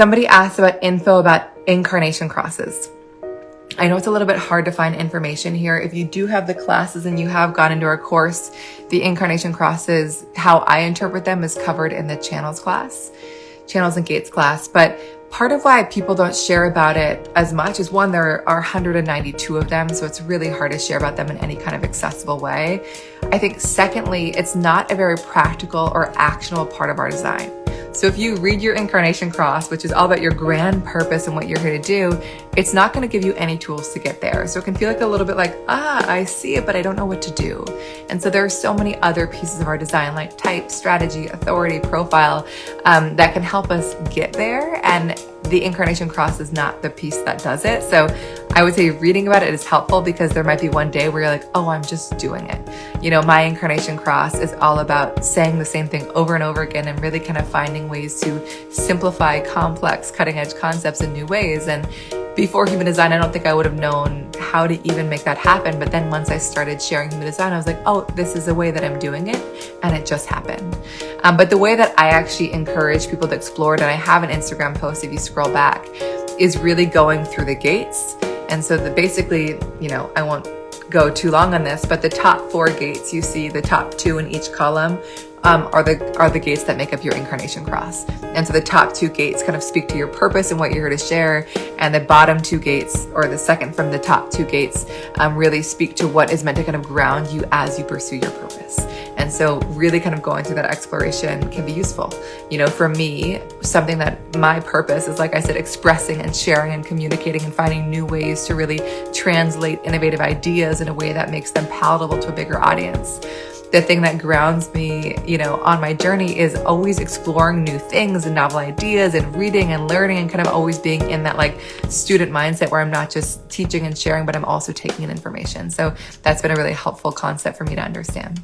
Somebody asked about info about incarnation crosses. I know it's a little bit hard to find information here. If you do have the classes and you have gone into our course, the incarnation crosses, how I interpret them is covered in the channels and gates class. But part of why people don't share about it as much is, one, there are 192 of them, so it's really hard to share about them in any kind of accessible way. I think secondly, it's not a very practical or actionable part of our design. So if you read your incarnation cross, which is all about your grand purpose and what you're here to do, it's not going to give you any tools to get there. So it can feel like a little bit like, I see it, but I don't know what to do. And so there are so many other pieces of our design, like type, strategy, authority, profile, that can help us get there. And the incarnation cross is not the piece that does it. So I would say reading about it is helpful, because there might be one day where you're like, oh, I'm just doing it. You know, my incarnation cross is all about saying the same thing over and over again and really kind of finding ways to simplify complex, cutting edge concepts in new ways. And before human design, I don't think I would have known how to even make that happen. But then once I started sharing human design, I was like, oh, this is a way that I'm doing it. And it just happened. But the way that I actually encourage people to explore it, and I have an Instagram post if you scroll back, is really going through the gates. And so basically, you know, I won't go too long on this, but the top 4 gates, you see the top 2 in each column, are the gates that make up your incarnation cross. And so the top 2 gates kind of speak to your purpose and what you're here to share, and the bottom 2 gates, or the second from the top 2 gates, really speak to what is meant to kind of ground you as you pursue your purpose. And so really kind of going through that exploration can be useful. You know, for me, something that my purpose is, like I said, expressing and sharing and communicating and finding new ways to really translate innovative ideas in a way that makes them palatable to a bigger audience. The thing that grounds me, you know, on my journey is always exploring new things and novel ideas and reading and learning, and kind of always being in that like student mindset where I'm not just teaching and sharing, but I'm also taking in information. So that's been a really helpful concept for me to understand.